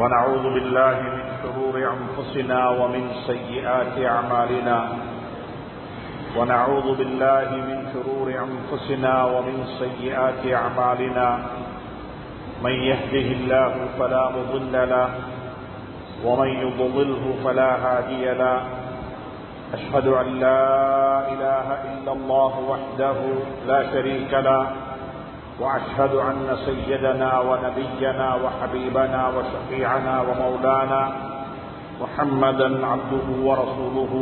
ونعوذ بالله من شرور أنفسنا ومن سيئات أعمالنا ونعوذ بالله من شرور أنفسنا ومن سيئات أعمالنا من يهده الله فلا مضل له ومن يضلله فلا هادي له أشهد أن لا إله إلا الله وحده لا شريك له وأشهد أن سيدنا ونبينا وحبيبنا وشفيعنا ومولانا محمدا عبده ورسوله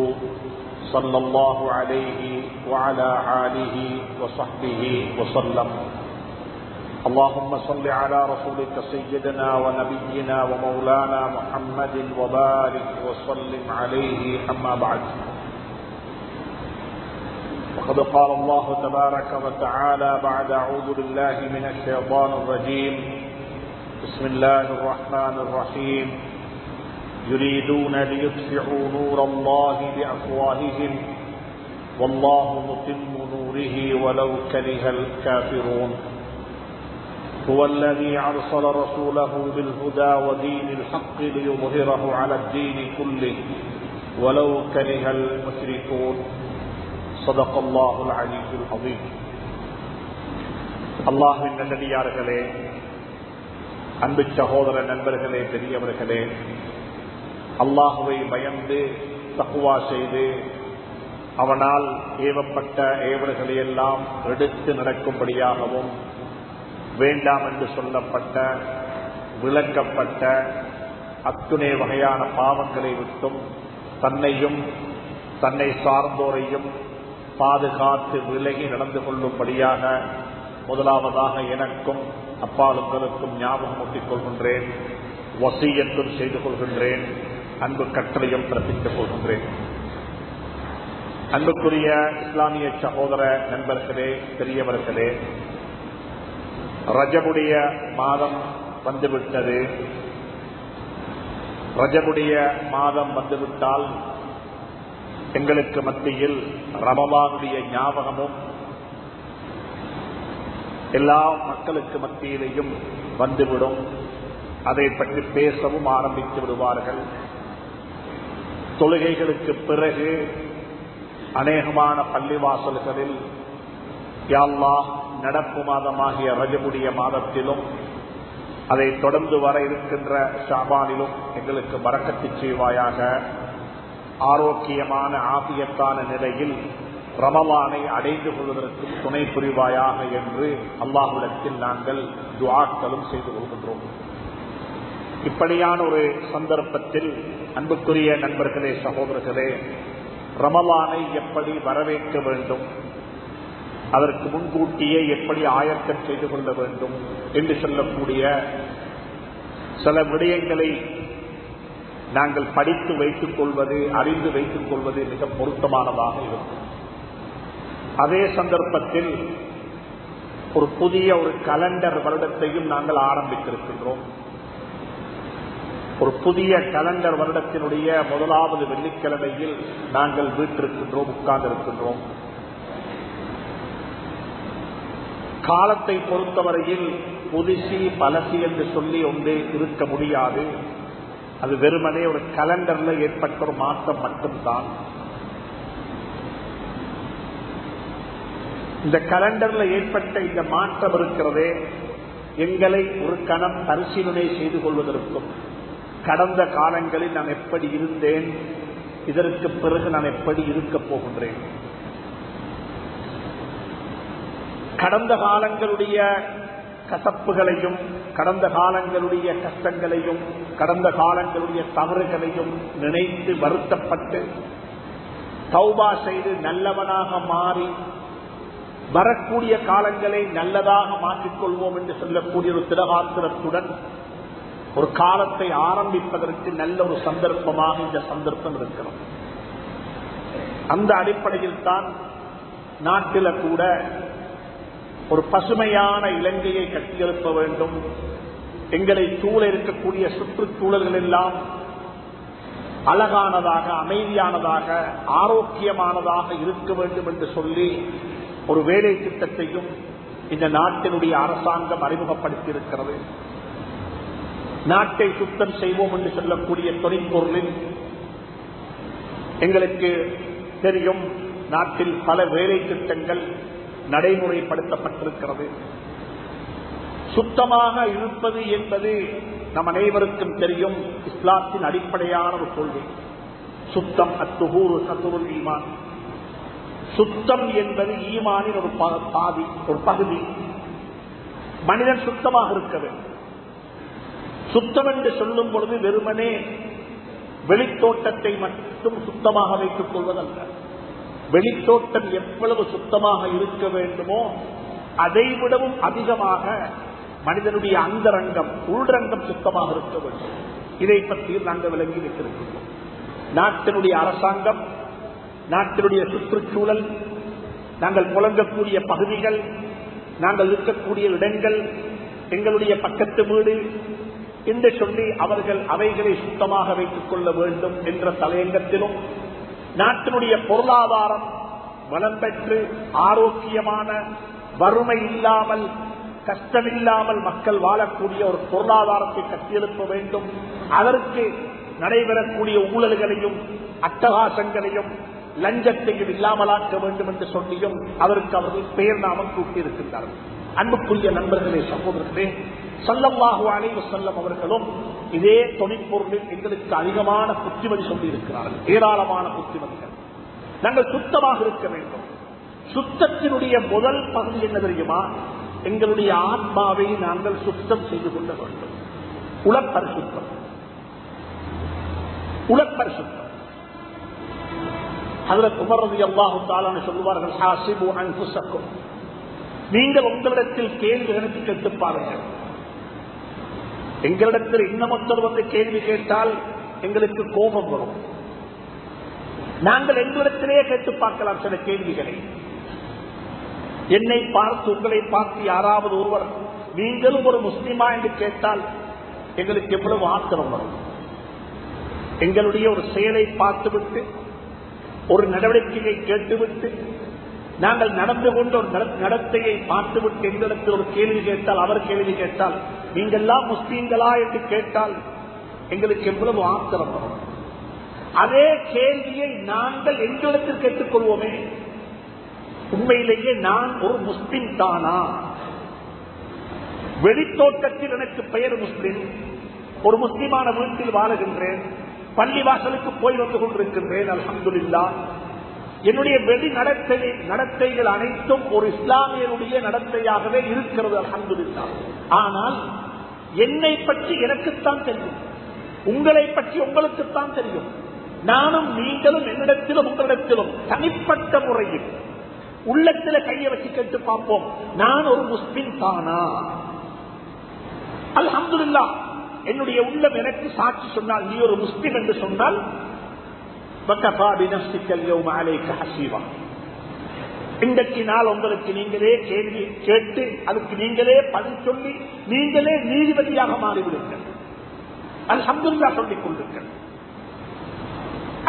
صلى الله عليه وعلى آله وصحبه وسلم. اللهم صل على رسولك سيدنا ونبينا ومولانا محمد وبارك وسلم عليه. أما بعد، وقد قال الله تبارك وتعالى بعد أعوذ بالله من الشيطان الرجيم بسم الله الرحمن الرحيم يريدون ليطفئوا نور الله بأفواههم والله متم نوره ولو كره الكافرون. هو الذي أرسل رسوله بالهدى ودين الحق ليظهره على الدين كله ولو كره المشركون. صدق الله العلي العظيم. அல்லாஹ்வின் நல்லடியார்களே, அன்பு சகோதர நண்பர்களே, பெரியவர்களே, அல்லாஹ்வை பயந்து தக்வா செய்து அவனால் ஏவப்பட்ட ஏவல்களை எல்லாம் எடுத்து நடக்கும்படியாகவும், வேண்டாம் என்று சொல்லப்பட்ட விளக்கப்பட்ட அத்துணை வகையான பாவங்களை விட்டும் தன்னையும் தன்னை சார்ந்தோரையும் பாதுகாத்து விலகி நடந்து கொள்ளும்படியாக முதலாவதாக எனக்கும் அப்பாலுங்களுக்கும் ஞாபகம் ஊட்டிக் கொள்கின்றேன், வசியத்தும் செய்து கொள்கின்றேன், அன்பு கட்டளையும் பிறப்பித்துக் கொள்கின்றேன். அன்புக்குரிய இஸ்லாமிய சகோதர நண்பர்களே, பெரியவர்களே, ரஜபுடைய மாதம் வந்துவிட்டது. ரஜபுடைய மாதம் வந்துவிட்டால் எங்களுக்கு மத்தியில் ரமலானுடைய ஞாபகமும் எல்லா மக்களுக்கு மத்தியிலேயும் வந்துவிடும். அதை பற்றி பேசவும் ஆரம்பித்து விடுவார்கள். தொழுகைகளுக்கு பிறகு அநேகமான பள்ளிவாசல்களில் யா அல்லாஹ் நடப்பு மாதமாகிய ரஜபுடைய மாதத்திலும் அதை தொடர்ந்து வர இருக்கின்ற ஷாபானிலும் எங்களுக்கு பரக்கத்து செய்வாயாக, ஆரோக்கியமான ஆபியத்தான நிலையில் ரமலானை அடைந்து கொள்வதற்கு துணை புரிவாயாக என்று அல்லாஹ்விடத்தில் நாங்கள் துஆக்களும் செய்து கொள்கின்றோம். இப்படியான ஒரு சந்தர்ப்பத்தில் அன்புக்குரிய நண்பர்களே, சகோதரர்களே, ரமலானை எப்படி வரவேற்க வேண்டும், அதற்கு முன்கூட்டியே எப்படி ஆயத்தம் செய்து கொள்ள வேண்டும் என்று சொல்லக்கூடிய சில விடயங்களை நாங்கள் படித்து வைத்துக் கொள்வது, அறிந்து வைத்துக் கொள்வது மிக பொருத்தமானதாக இருக்கும். அதே சந்தர்ப்பத்தில் ஒரு புதிய ஒரு கலண்டர் வருடத்தையும் நாங்கள் ஆரம்பித்திருக்கின்றோம். ஒரு புதிய கலண்டர் வருடத்தினுடைய முதலாவது வெள்ளிக்கிழமையில் நாங்கள் வீட்டிருக்கின்றோம், உட்கார்ந்திருக்கின்றோம். காலத்தை பொறுத்தவரையில் புதுசி பழசி என்று சொல்லி ஒன்றே இருக்க முடியாது. அது வெறுமனே ஒரு கலண்டர்ல ஏற்பட்ட ஒரு மாற்றம் மட்டும்தான். இந்த கலண்டர்ல ஏற்பட்ட இந்த மாற்றம் இருக்கிறதே எங்களை ஒரு கணம் பரிசீலனை செய்து கொள்வதற்கும், கடந்த காலங்களில் நான் எப்படி இருந்தேன், இதற்கு பிறகு நான் எப்படி இருக்க போகின்றேன், கடந்த காலங்களுடைய கசப்புகளையும், கடந்த காலங்களுடைய கஷ்டங்களையும், கடந்த காலங்களுடைய தவறுகளையும் நினைத்து வருத்தப்பட்டு தௌபா செய்து நல்லவனாக மாறி வரக்கூடிய காலங்களை நல்லதாக மாற்றிக்கொள்வோம் என்று சொல்லக்கூடிய ஒரு திடகாத்திரத்துடன் ஒரு காலத்தை ஆரம்பிப்பதற்கு நல்ல ஒரு சந்தர்ப்பமாக இந்த சந்தர்ப்பம் இருக்கிறது. அந்த அடிப்படையில் தான் நாட்டில கூட ஒரு பசுமையான இலங்கையை கட்டியெழுப்ப வேண்டும், எங்களை சூழ இருக்கக்கூடிய சுற்றுச்சூழல்கள் எல்லாம் அழகானதாக, அமைதியானதாக, ஆரோக்கியமானதாக இருக்க வேண்டும் என்று சொல்லி ஒரு வேலை திட்டத்தையும் இந்த நாட்டினுடைய அரசாங்கம் அறிமுகப்படுத்தி இருக்கிறது. நாட்டை சுத்தம் செய்வோம் என்று சொல்லக்கூடிய தொழிற்பொருளில் எங்களுக்கு தெரியும், நாட்டில் பல வேலை திட்டங்கள் நடைமுறைப்படுத்தப்பட்டிருக்கிறது. சுத்தமாக இருப்பது என்பது நம் அனைவருக்கும் தெரியும், இஸ்லாத்தின் அடிப்படையான ஒரு கொள்கை. சுத்தம் அத்துஹூரு சத்துருல் ஈமான். சுத்தம் என்பது ஈமானின் ஒரு பகுதி. மனிதன் சுத்தமாக இருக்க வேண்டும். சுத்தம் என்று சொல்லும் பொழுது வெறுமனே வெளித்தோட்டத்தை மட்டும் சுத்தமாக வைத்துக் கொள்வதல்ல. வெளித்தோட்டம் எவ்வளவு சுத்தமாக இருக்க வேண்டுமோ அதைவிடவும் அதிகமாக மனிதனுடைய அந்தரங்கம், உள்ரங்கம் சுத்தமாக இருக்க வேண்டும். இதை பற்றி நாங்கள் விளங்கி வைத்திருக்கிறோம். நாட்டினுடைய அரசாங்கம், நாட்டினுடைய சுற்றுச்சூழல், நாங்கள் புழங்கக்கூடிய பகுதிகள், நாங்கள் இருக்கக்கூடிய இடங்கள், எங்களுடைய பக்கத்து வீடு என்று சொல்லி அவர்கள் அவைகளை சுத்தமாக வைத்துக் கொள்ள வேண்டும் என்ற தலையங்கத்திலும், நாட்டினுடைய பொருளாதாரம் வளம் பெற்று ஆரோக்கியமான, வறுமை இல்லாமல், கஷ்டமில்லாமல் மக்கள் வாழக்கூடிய ஒரு பொருளாதாரத்தை கட்டியெழுப்ப வேண்டும், அதற்கு நடைபெறக்கூடிய ஊழல்களையும் அட்டகாசங்களையும் லஞ்சத்தையும் இல்லாமலாக்க வேண்டும் என்று சொல்லியும் அதற்கு அவர்கள் பெயர் நாமம் கூட்டியிருக்கின்றார்கள். அன்புக்குரிய நண்பர்களே, சகோதரர்களே, ஸல்லல்லாஹு அலைஹி வஸல்லம் அவர்களும் இதே தொழிற்பொருளில் எங்களுக்கு அதிகமான புத்திமதி சொல்லி இருக்கிறார்கள். ஏராளமான புத்திமதிகள். நாங்கள் சுத்தமாக இருக்க வேண்டும். சுத்தத்தினுடைய முதல் பகுதி என்ன தெரியுமா? எங்களுடைய ஆத்மாவை நாங்கள் சுத்தம் செய்து கொள்ள வேண்டும். உளப்பரிசுத்தம். உளப்பரிசுத்தம். ஹஜ்ரத் உமர் ரலியல்லாஹு தஆலா சொல்வார்கள், ஹாசிபு அன்ஃபுஸக்கும், நீங்கள் உங்களிடத்தில் கேள்வி கணக்கு கேட்டு பாருங்கள். எங்களிடத்தில் இன்னமொத்தர் வந்து கேள்வி கேட்டால் எங்களுக்கு கோபம் வரும். நாங்கள் எங்களிடத்திலே கேட்டு பார்க்கலாம் சில கேள்விகளை. என்னை பார்த்து, உங்களை பார்த்து யாராவது ஒருவர் நீங்களும் ஒரு முஸ்லிமா என்று கேட்டால் எங்களுக்கு எவ்வளவு ஆத்திரம் வரும். எங்களுடைய ஒரு செயலை பார்த்துவிட்டு, ஒரு நடவடிக்கையை கேட்டுவிட்டு, நாங்கள் நடந்து கொண்ட ஒரு நடத்தையை பார்த்துவிட்டு எங்களிடத்தில் ஒரு கேள்வி கேட்டால், அவர் கேள்வி கேட்டால், நீங்கெல்லாம் முஸ்லீம்களா என்று கேட்டால் எங்களுக்கு எவ்வளவு ஆத்திரம் வரும். அதே கேள்வியை நாங்கள் எங்களிடத்தில் கேட்டுக்கொள்வோமே, உண்மையிலேயே நான் ஒரு முஸ்லிம் தானா? வெளித்தோட்டத்தில் எனக்கு பெயர் முஸ்லிம், ஒரு முஸ்லிமான வீட்டில் வாழுகின்றேன், பள்ளிவாசலுக்கு போய் வந்து கொண்டிருக்கின்றேன், அல்ஹம்துலில்லாஹ். என்னுடைய வெளி நடத்தைகள் அனைத்தும் ஒரு இஸ்லாமியனுடைய நடத்தையாகவே இருக்கிறது, அல்ஹம்துலில்லாஹ். ஆனால் என்னை பற்றி எனக்குத்தான் தெரியும், உங்களை பற்றி உங்களுக்குத்தான் தெரியும். நானும் நீங்களும் என்னிடத்திலும் உங்களிடத்திலும் தனிப்பட்ட முறையில் உள்ளத்தில கையை வச்சு கேட்டு பார்ப்போம், நான் ஒரு முஸ்லிம் தானா? அல்ஹம்துலில்லாஹ். என்னுடைய உள்ளம் எனக்கு சாட்சி சொன்னால், நீ ஒரு முஸ்லிம் என்று சொன்னால், இன்றைக்கு நாள் உங்களுக்கு நீங்களே கேள்வி கேட்டு அதுக்கு நீங்களே பதில் சொல்லி நீங்களே நீதிபதியாக மாறிவிடுங்கள். அல்ஹம்துலில்லாஹ் சொல்லிக் கொள்ளுங்கள்.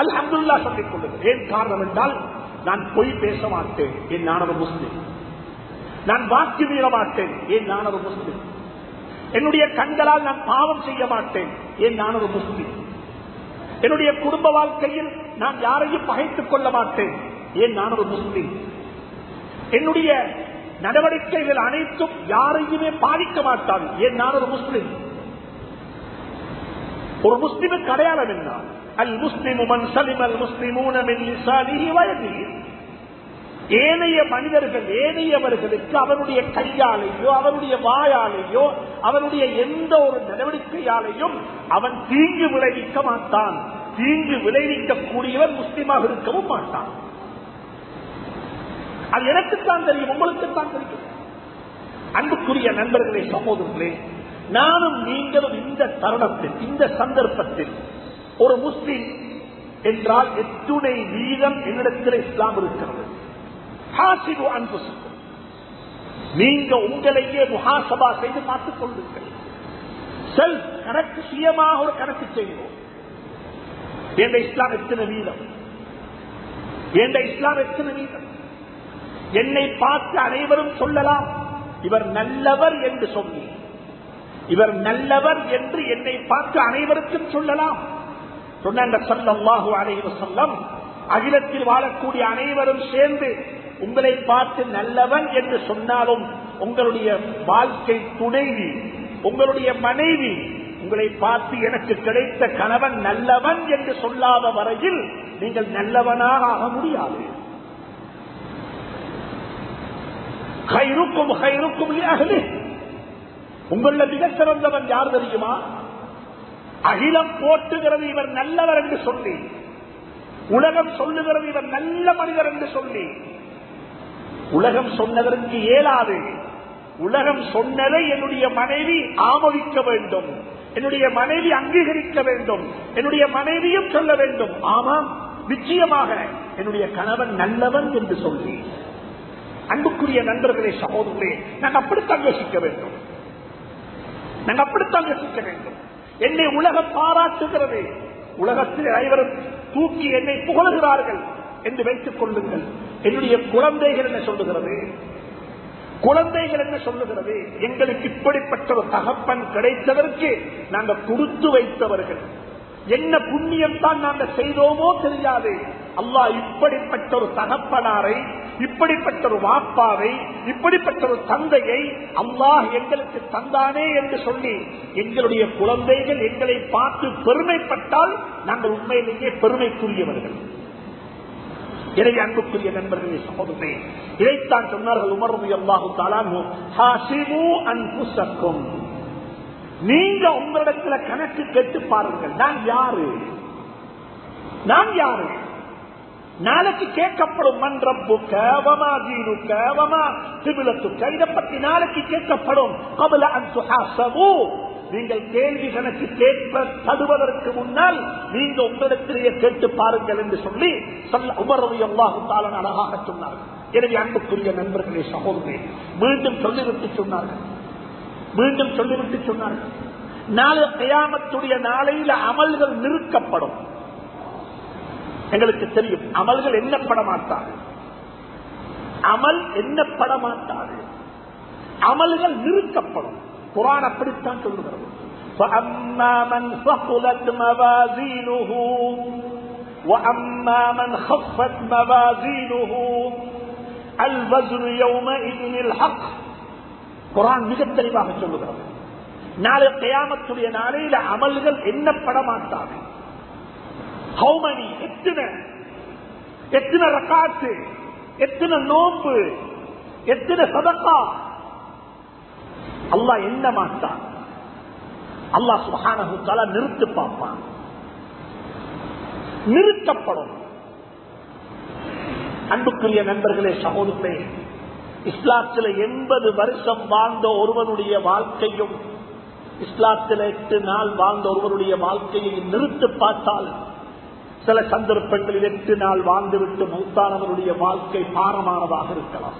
அல்ஹம்துலில்லாஹ் சொல்லிக் கொள்ளுங்கள். ஏன் காரணம் என்றால், நான் பொய் பேச மாட்டேன், ஏன் நான் ஒரு முஸ்லிம். நான் வாக்கு மீற மாட்டேன், ஏன் நான் ஒரு முஸ்லிம். என்னுடைய கண்களால் நான் பாவம் செய்ய மாட்டேன், ஏன் நான் ஒரு முஸ்லிம். என்னுடைய குடும்ப வாழ்க்கையில் நான் யாரையும் பகைத்துக் கொள்ள மாட்டேன், ஏன் நான் ஒரு முஸ்லிம். என்னுடைய நடவடிக்கைகள் அனைத்தும் யாரையுமே பாதிக்க மாட்டாது, ஏன் நான் ஒரு முஸ்லிம். ஒரு முஸ்லிமுக்கு அடையாளம் என்ன? அல் முஸ்லிமு மன் சலிமல் முஸ்லிமூன மின் லிசானிஹி வ யதிஹி. ஏனைய மனிதர்கள், ஏனையவர்களுக்கு அவனுடைய கையாலேயோ அவனுடைய வாயாலேயோ அவனுடைய எந்த ஒரு நடவடிக்கையாலேயும் அவன் தீங்கு விளைவிக்க மாட்டான். தீங்கு விளைவிக்கக்கூடியவன் முஸ்லிமாக இருக்கவும் மாட்டான். அது எனக்குத்தான் தெரியும், உங்களுக்குத்தான் தெரியும். அன்புக்குரிய நண்பர்களே, சகோதரர்களே, நானும் நீங்களும் இந்த தருணத்தில், இந்த சந்தர்ப்பத்தில் ஒரு முஸ்லிம் என்றால் எத்துணை வீதம் என்னிடத்தில் இஸ்லாம் இருக்கிறது. நீங்க உங்களையே முஹாசபா செய்து பார்த்துக் கொள்ளுங்கள். செல்ஃப் கணக்கு, சுயமாக ஒரு கணக்கு செய்வோம். என்ற இஸ்லாம் எத்தனை வீதம், என்ற இஸ்லாம் எத்தனை வீதம். என்னை பார்த்து அனைவரும் சொல்லலாம், இவர் நல்லவர் என்று சொல்லி இவர் நல்லவர் என்று என்னை பார்த்து அனைவருக்கும் சொல்லலாம். சொன்னாங்க ஸல்லல்லாஹு அலைஹி வஸல்லம், அகிலத்தில் வாழக்கூடிய அனைவரும் சேர்ந்து உங்களை பார்த்து நல்லவன் என்று சொன்னாலும் உங்களுடைய வாழ்க்கை துணைவி, உங்களுடைய மனைவி உங்களை பார்த்து எனக்கு கிடைத்த கணவன் நல்லவன் என்று சொல்லாத வரையில் நீங்கள் நல்லவனாக ஆக முடியாது. கைருக்கும் கைருக்கும் உங்கள மிக சிறந்தவன் யார் தெரியுமா? அகிலம் போற்றுகிறது இவர் நல்லவர் என்று சொல்லி, உலகம் சொல்லுகிறது இவர் நல்ல மனிதர் என்று சொல்லி. உலகம் சொன்னதற்கு இயலாது. உலகம் சொன்னதை என்னுடைய மனைவி ஆமோதிக்க வேண்டும், என்னுடைய மனைவி அங்கீகரிக்க வேண்டும், என்னுடைய மனைவியும் சொல்ல வேண்டும், ஆமாம் நிச்சயமாக என்னுடைய கணவன் நல்லவன் என்று சொல்லி. அன்புக்குரிய நண்பர்களே, சகோதரர்களே, நாங்கள் அப்படித்தான் யோசிக்க வேண்டும். நாங்கள் அப்படித்தான் யோசிக்க வேண்டும். என்னை உலகம் பாராட்டுகிறது, உலகத்தில் அனைவரும் தூக்கி என்னை புகழ்கிறார்கள் என்று வைத்துக் கொள்ளுங்கள். என்னுடைய குழந்தைகள் என்ன சொல்லுகிறது? குழந்தைகள் என்ன சொல்லுகிறது? எங்களுக்கு இப்படிப்பட்ட ஒரு தகப்பன் கிடைத்ததற்கு நாங்கள் கொடுத்து வைத்தவர்கள். என்ன புண்ணியம் தான் நாங்கள் செய்தோமோ தெரியாது. அல்லாஹ் இப்படிப்பட்ட ஒரு தகப்பனாரை, இப்படிப்பட்ட ஒரு வாப்பாவை, இப்படிப்பட்ட ஒரு தந்தையை அல்லாஹ் எங்களுக்கு தந்தானே என்று சொல்லி எங்களுடைய குழந்தைகள் எங்களை பார்த்து பெருமைப்பட்டால் நாங்கள் உண்மையிலேயே பெருமைக்குரியவர்கள். எனவே அன்புக்குரிய நண்பர்களே, சகோதரர்களே, இதைத்தான் சொன்னார்கள் உமர் ரலியல்லாஹு தஆலா அன்ஹு, ஹாசிபு அன்ஃபுஸக்கும், நீங்க உங்களிடத்துல கணக்கு கேட்டு பாருங்கள், நான் யாரு, நான் யாரு. நாளைக்கு கேட்கப்படும் மன் ரப்புக வமா தீனுக வமா கிப்லத்துக, இதை பற்றி நாளைக்கு கேட்கப்படும். கப்ல அன் துஹாஸபு, நீங்கள் கேள்வி கணக்கு கேட்பதற்கு முன்னால் நீங்க உங்களிடத்திலேயே கேட்டு பாருங்கள் என்று சொல்லி உமர் ரலியல்லாஹு தஆலா அழகாக சொன்னார்கள். எனவே அன்புக்குரிய நண்பர்களே, சகோதரர்களே, மீண்டும் சொல்லிவிட்டு சொன்னார்கள், மீண்டும் சொல்லிவிட்டு சொன்னார்கள், நாளை கியாமத்துடைய நாளையில அமல்கள் நிறுக்கப்படும். எங்களுக்கு தெரியும் அமல்கள் எண்ணப்பட மாட்டாது, அமல் எண்ணப்பட மாட்டாது, அமல்கள் நிறுக்கப்படும். குர்ஆன் அப்படித்தான் சொல்லுகிறது. فَأَمَّا مَنْ ثَقُلَتْ مَوَازِينُهُ وَأَمَّا مَنْ خَفَّتْ مَوَازِينُهُ الْوَزْنُ يَوْمَئِذٍ الْحَقُّ. குர்ஆன் மிக தெளிவாக சொல்லுகிறது, நாளை கியாமத்துடைய நாளையில அமல்கள் எண்ணப்பட மாட்டாது. How many? எத்தனை ரக்காத்து, எத்தனை நோன்பு, எத்தனை சதகா, அல்லாஹ் எண்ண மாட்டான். அல்லாஹ் சுப்ஹானஹு வ தஆலா நிறுத்து பார்ப்பான், நிறுத்தப்படும். அன்புக்குரிய நண்பர்களே, சகோதரர்களே, இஸ்லாத்தில் 80 வருஷம் வாழ்ந்த ஒருவனுடைய வாழ்க்கையும் இஸ்லாத்தில் 8 நாள் வாழ்ந்த ஒருவருடைய வாழ்க்கையை நிறுத்து பார்த்தால் சில சந்தர்ப்பங்களில் 8 நாள் வாழ்ந்துவிட்டு மௌத்தானவருடைய வாழ்க்கை பாரமானதாக இருக்கலாம்.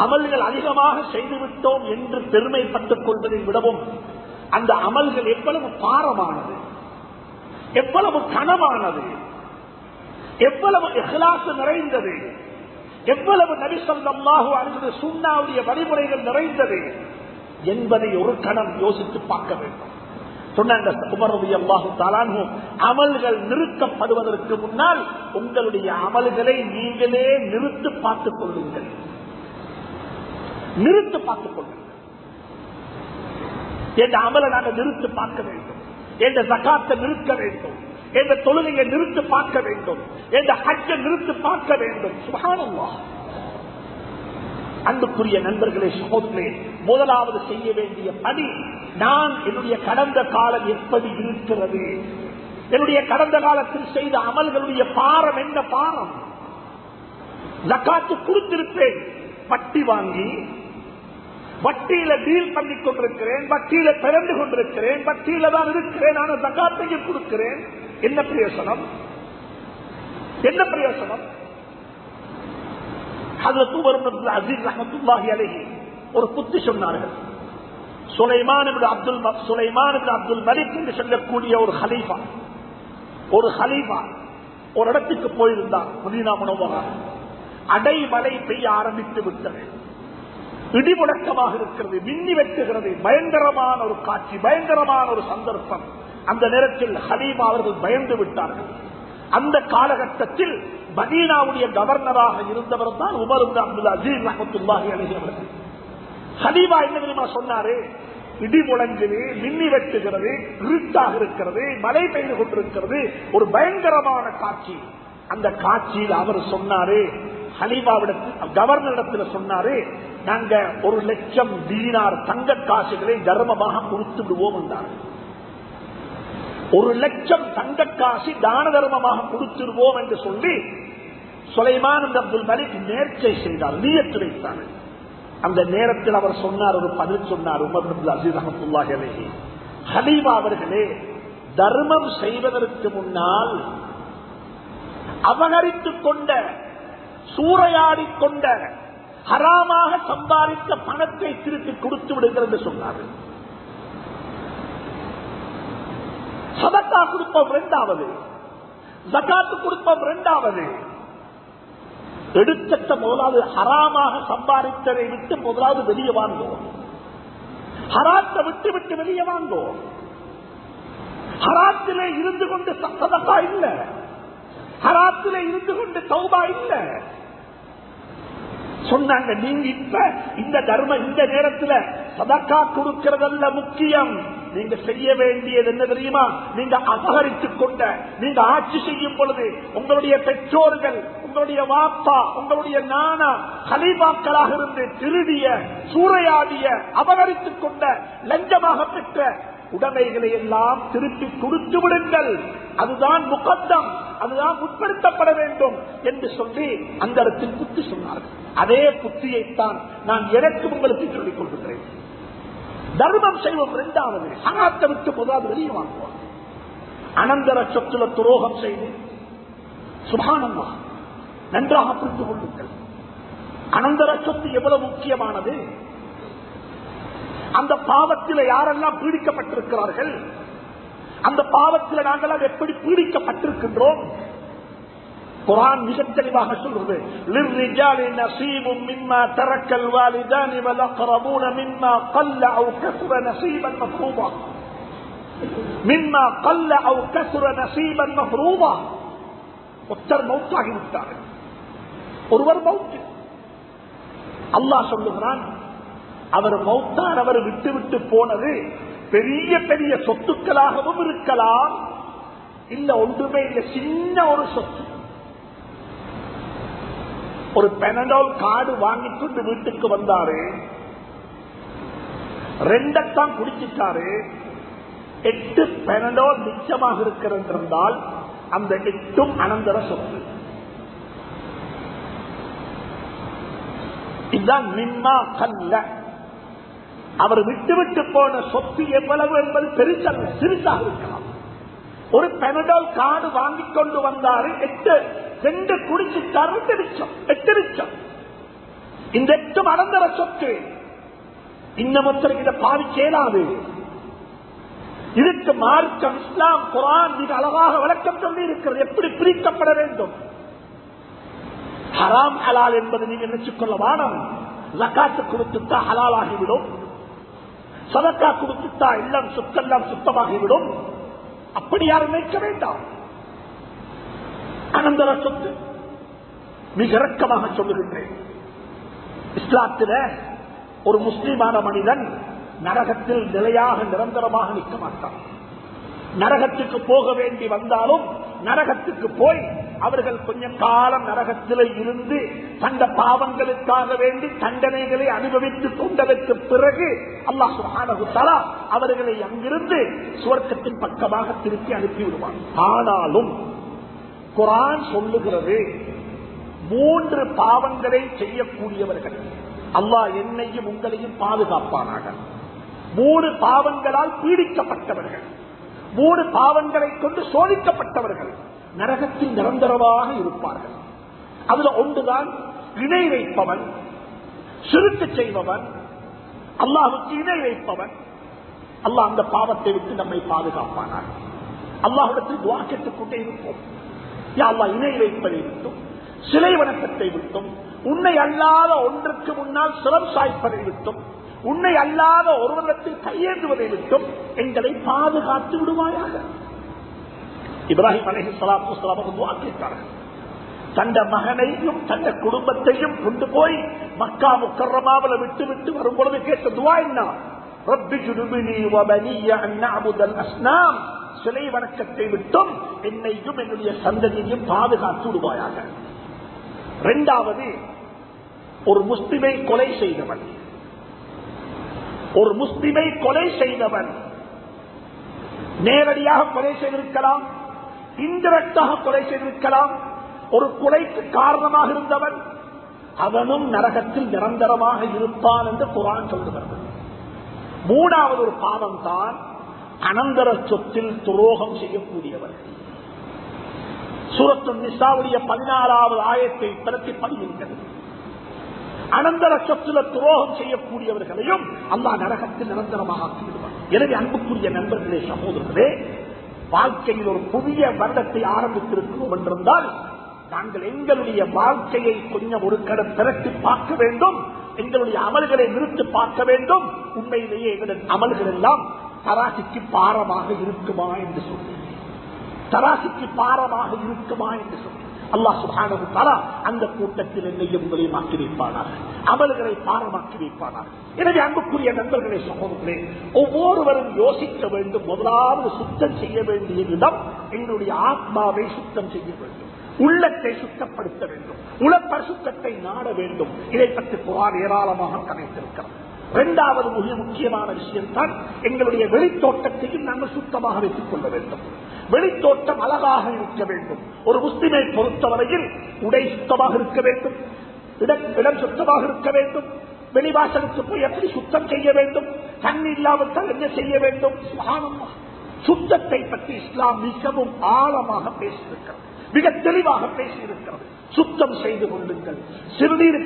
அமல்கள் அதிகமாக செய்துவிட்டோம் என்று பெருமைப்பட்டுக் கொள்வதை விடவும் அந்த அமல்கள் எவ்வளவு பாரமானது, எவ்வளவு கனமானது, எவ்வளவு இஹ்லாஸ் நிறைந்தது, எவ்வளவு நபி ஸல்லல்லாஹு அலைஹி வஸல்லம் சுன்னாவுடைய வழிமுறைகள் நிறைந்தது என்பதை ஒரு கணம் யோசித்து பார்க்க வேண்டும். சொன்னாங்க உமர் ரலியல்லாஹு தஆலா அன்ஹு, அமல்கள் நிறுத்தப்படுவதற்கு முன்னால் உங்களுடைய அமல்களை நீங்களே நிறுத்து பார்த்துக் கொள்ளுங்கள், நிறுத்து பார்த்துக் கொள்ளுங்கள். என்ற அமலை நாங்கள் நிறுத்து பார்க்க வேண்டும், என்ற ஜகாத்தை நிறுத்த வேண்டும், என்ற தொழுகையை நிறுத்து பார்க்க வேண்டும், என்ற ஹஜ்ஜை நிறுத்து பார்க்க வேண்டும். சுப்ஹானல்லாஹ். அன்புக்குரிய நண்பர்களே, சகோதரர்களே, முதலாவது செய்ய வேண்டிய பணி, நான் என்னுடைய கடந்த காலம் எப்படி இருக்கிறது, என்னுடைய கடந்த காலத்தில் செய்த அமல்களுடைய பாரம் என்ன பாரம். ஜகாத்து கொடுத்திருப்பேன், வட்டி வாங்கி வட்டியில டீல் பண்ணி கொண்டிருக்கிறேன், வட்டியில பிறந்து கொண்டிருக்கிறேன், வட்டியில தான் இருக்கிறேன், ஆனால் ஜகாத்தையும் கொடுக்கிறேன். என்ன பிரயோசனம், என்ன பிரயோசனம்? ஹஜ்ரத் உமர் இப்னு அஸீஸ் ரஹ்மத்துல்லாஹி அலைஹி ஒரு புத்தி சொன்னார்கள். சுலைமான் இப்னு அப்துல் மலிக் என்று சொல்லக்கூடிய ஒரு ஹலீஃபா, ஒரு ஹலீஃபா ஒரு இடத்துக்கு போயிருந்தார். மதீனா முனவ்வரா அடைமழை பெய்ய ஆரம்பித்து விட்டது. இடிமுழக்கமாக இருக்கிறது, மின்னி வெட்டுகிறது. பயங்கரமான ஒரு காட்சி, பயங்கரமான ஒரு சந்தர்ப்பம். அந்த நேரத்தில் ஹலீமா அவர்கள் பயந்து விட்டார்கள். அந்த காலகட்டத்தில் மதீனாவுடைய கவர்னராக இருந்தவர் தான் உமர் இப்னு அப்துல் அஸீஸ் ரஹ்மத்துல்லாஹி அலைஹி அவர்கள். ஹலீமா என்ன தெரியுமா சொன்னாரு? இடி முழங்குது, மின்னி வெட்டுகிறது, இருட்டாக இருக்கிறது, மழை பெய்து கொண்டிருக்கிறது, ஒரு பயங்கரமான காட்சி. அந்த காட்சியில் அவர் சொன்னாரு, ஹலீமாவிடத்தில் கவர்னரிடத்தில் சொன்னாரு, நாங்க 1,00,000 தீனார் தங்க காசுகளை தர்மமாக கொடுத்து விடுவோம் என்றார். 1,00,000 தங்க காசு தான தர்மமாக கொடுத்துடுவோம் என்று சொல்லி சுலைமான் அப்துல் மலிக் நேர்ச்சை செய்தார், நியத்து வைத்தார். அந்த நேரத்தில் அவர் சொன்னார், ஒரு பதில் சொன்னார் உமர் அப்துல் அஸீஸ் ரஹ்மத்துல்லாஹி அலைஹி, ஹலீமா அவர்களே, தர்மம் செய்வதற்கு முன்னால் அபகரித்துக் கொண்ட, சூறையாடிக் கொண்ட, ஹராமாக சம்பாதித்த பணத்தை திருப்பி கொடுத்து விடுங்கள் என்று சொன்னார்கள். சதக்கா கொடுப்போம் 2வது, ஜகாத்து கொடுப்போம் 2வது. எடுத்த முதலாவது ஹராமாக சம்பாதித்ததை விட்டு முதலாவது வெளியே வாங்குவோம். ஹராத்தை விட்டு விட்டு வெளியே வாங்குவோம். ஹராத்திலே இருந்து கொண்டு சதக்கா இல்ல, ஹராத்திலே இருந்து கொண்டு தௌபா இல்ல. சொன்னாங்க, நீங்க இப்ப இந்த தர்மம் இந்த நேரத்தில் சதக்கா கொடுக்கிறதல்ல முக்கியம், நீங்க செய்ய வேண்டியது என்ன தெரியுமா? நீங்க அபகரித்துக் கொண்ட, நீங்க ஆட்சி செய்யும் பொழுது உங்களுடைய பெற்றோர்கள், உங்களுடைய வாப்பா, உங்களுடைய நானா கலீஃபாக்களாக இருந்து திருடிய, சூறையாடிய, அபகரித்துக் கொண்ட, லஞ்சமாக பெற்ற உடைமைகளை எல்லாம் திருப்பி கொடுத்து விடுங்கள். அதுதான் முகத்தம், அதுதான் முற்படுத்தப்பட வேண்டும் என்று சொல்லி அந்த இடத்தில் புத்தி சொன்னார்கள். அதே புத்தியைத்தான் நான் எனக்கு உங்களுக்கு சொல்லிக் கொள்கிறேன். தர்மம் செய்வோம் 2வது, ஹராத்தை விட்டு முதலாவது வெளியே வாங்குவோம். அனந்தர சொத்துல துரோகம் செய்து, சுப்ஹானல்லாஹ், நன்றாக புரிந்து கொள்ளுங்கள், அனந்தர சொத்து எவ்வளவு முக்கியமானது. அந்த பாவத்தில் யாரெல்லாம் பீடிக்கப்பட்டிருக்கிறார்கள், அந்த பாவத்தில் நாங்கள் எப்படி பீடிக்கப்பட்டிருக்கின்றோம்? குர்ஆன் மிக தெளிவாக சொல்றது, லிர்ரிஜாலி நஸீபும் மிம்மா தரக்கல் வாலிதானி வல் அக்ரபூன மிம்மா கல்ல அவ் கஸர நஸீபன் மஃரூபா. மிம்மா கல்ல அவ் கஸர நஸீபன் மஃரூபா. ஒருத்தர் மௌத்தாகி விட்டார், ஒருவர் மௌத். அல்லாஹ் சொல்லுகிறான், அவர் மௌத்தான், அவர் விட்டு விட்டு போனது பெரிய பெரிய சொத்துக்களாகவும் இருக்கலாம், இல்ல ஒன்றுமே இல்ல, சின்ன ஒரு சொத்து. ஒரு பெனடால் கார்டு வாங்கிக் கொண்டு வீட்டுக்கு வந்தாரு, 2 குடிச்சிட்டாரு, 8 பெனடால் மிச்சமாக இருக்கிறது என்றால் அந்த 8 அனந்தர சொத்து. இதுதான் மிம்மா கல்ல. அவர் விட்டு விட்டு போன சொத்து எவ்வளவு என்பது பெருசல்ல, சிறுசாக இருக்கலாம். ஒரு பெனடால் கார்டு வாங்கிக் கொண்டு வந்தாரு, 2 குடிச்சிட்டார், 8 லட்சம். இந்த 8 அனந்தர சொத்து. இன்னமொத்தருக்கு இதை பாதிக்கேலாது. இதுக்கு மார்க்கம், இஸ்லாம், குர்ஆன் மிக அழகாக விளக்கம் சொல்லி இருக்கிறது, எப்படி பிரிக்கப்பட வேண்டும். ஹராம் ஹலால் என்பது நீங்க நினைச்சுக் கொள்ள வானம். ஜகாத்து கொடுத்துட்டா ஹலால் ஆகிவிடும், சதக்கா கொடுத்துட்டா எல்லாம் சுத்தெல்லாம் சுத்தமாகிவிடும். அப்படி யாரும் நினைக்க வேண்டாம். அனந்தர சொத்து மிக இறக்கமாக சொல்லுகின்றேன். இஸ்லாத்தில ஒரு முஸ்லிமான மனிதன் நரகத்தில் நிலையாக நிரந்தரமாக நிற்க மாட்டான். நரகத்துக்கு போக வேண்டி வந்தாலும் நரகத்துக்கு போய் அவர்கள் கொஞ்ச காலம் நரகத்தில் இருந்து தந்த பாவங்களுக்காக வேண்டி தண்டனைகளை அனுபவித்துக் கொண்டதற்கு பிறகு அல்லாஹ் சுப்ஹானஹு வ தஆலா அவர்களை அங்கிருந்து சுவர்க்கத்தின் பக்கமாக திருப்பி அனுப்பிவிடுவான். ஆனாலும் குர்ஆன் சொல்லுகிறது, 3 பாவங்களை செய்யக்கூடியவர்கள் அல்லாஹ் என்னையும் உங்களையும் பாதுகாப்பானாக. 3 பாவங்களால் பீடிக்கப்பட்டவர்கள், 3 பாவங்களை கொண்டு சோதிக்கப்பட்டவர்கள் நரகத்தில் நிரந்தரமாக இருப்பார்கள். அதுல ஒன்றுதான் இணை வைப்பவன், சிறுக்கு செய்பவன், அல்லாஹ்வுக்கு இணை வைப்பவன். அல்லாஹ் அந்த பாவத்தை விட்டு நம்மை பாதுகாப்பானார். அல்லாஹ்விடத்தில் துஆ கேட்டுக் கொண்டே இருப்போம். யா அல்லாஹ், இணை வைப்பதை விட்டும், சிலை வணக்கத்தை விட்டும், உன்னை அல்லாத ஒன்றுக்கு முன்னால் சிரம் சாய்ப்பதை விட்டும் உன்னை அல்லாத ஒருவரிடத்தில் கையேந்துவதை விட்டும் எங்களை பாதுகாத்து விடுவாயாக. இப்ராஹிம் அலைஹிஸ்ஸலாத்து வஸ்ஸலாம் வாக்களித்தார்கள். தந்த மகனையும் தந்த குடும்பத்தையும் கொண்டு போய் மக்கா முக்கர்ரமாவில் விட்டு வரும் பொழுது கேட்ட துவா என்ன? ரப்பி ஜுனுபினி வ பனிய அன் நஅபுதல் அஸ்னாம். சிலை வணக்கத்தை விட்டும் என்னையும் என்னுடைய சந்ததியையும் பாதுகாத்து விடுவாயாக. இரண்டாவது, ஒரு முஸ்லிமை கொலை செய்தவன், ஒரு முஸ்லிமை கொலை செய்தவன் நேரடியாக கொலை செய்திருக்கலாம், இன்டைரக்டாக கொலை செய்திருக்கலாம். ஒரு கொலைக்கு காரணமாக இருந்தவன் அவனும் நரகத்தில் நிரந்தரமாக இருப்பான் என்று குர்ஆன் சொல்லுகிறது. மூணாவது ஒரு பாவம் தான் அனந்தர சொத்தில் துரோகம் செய்யக்கூடியவர். சூரத்து நிசாவுடைய 16வது ஆயத்தை பிறத்தி பதிகின்றது. அனந்தர சொத்துல துரோகம் செய்யக்கூடியவர்களையும் அல்லாஹ் நரகத்தில் நிரந்தரமாக ஆக்கிவிடுவார். எனவே அன்புக்குரிய நண்பர்களே, சகோதரர்களே, வாழ்க்கையில் ஒரு புதிய வருடத்தை ஆரம்பித்திருக்கிறோம் என்றிருந்தால் நாங்கள் எங்களுடைய வாழ்க்கையை கொஞ்சம் ஒரு கடன் திரட்டி பார்க்க வேண்டும். எங்களுடைய அமல்களை நிறுத்தி பார்க்க வேண்டும். உண்மையிலேயே எங்களுடைய அமல்கள் எல்லாம் தராசிக்கு பாரமாக இருக்குமா என்று சொல்லி, தராசிக்கு பாரமாக இருக்குமா என்று சொல்லி அல்லாஹ் சுப்ஹானஹு வ தஆலா அந்த கூட்டத்தில் என்னையும் உங்களையும் ஆக்கி வைப்பானார், அமல்களை பாரமாக்கி வைப்பானார். எனவே அன்புக்குரிய நண்பர்களே, சகோதரர்களே, ஒவ்வொருவரும் யோசிக்க வேண்டும். முதலாவது சுத்தம் செய்ய வேண்டிய இடம் எங்களுடைய ஆத்மாவை சுத்தம் செய்ய வேண்டும், உள்ளத்தை சுத்தப்படுத்த வேண்டும், உளப்பரிசுத்தத்தை நாட வேண்டும். இதை பற்றி குர்ஆன் ஏராளமாக கதைத்திருக்கிறது. இரண்டாவது மிக முக்கியமான விஷயம் தான் எங்களுடைய வெளித்தோட்டத்தையும் நாங்கள் சுத்தமாக வைத்துக் கொள்ள வேண்டும். வெளித்தோட்டம் அழகாக இருக்க வேண்டும். ஒரு முஸ்லிமை பொறுத்தவரையில் உடை சுத்தமாக இருக்க வேண்டும், இடம் சுத்தமாக இருக்க வேண்டும், வெளிவாசலுக்கு போய் எப்படி சுத்தம் செய்ய வேண்டும், தண்ணி இல்லாவிட்டால் என்ன செய்ய வேண்டும். சுப்ஹானல்லாஹ், சுத்தத்தை பற்றி இஸ்லாம் மிகவும் ஆழமாக பேசியிருக்கிறது, மிக தெளிவாக பேசியிருக்கிறது. சுத்தம் செய்து கொள்ளுங்கள். சிறுநீர்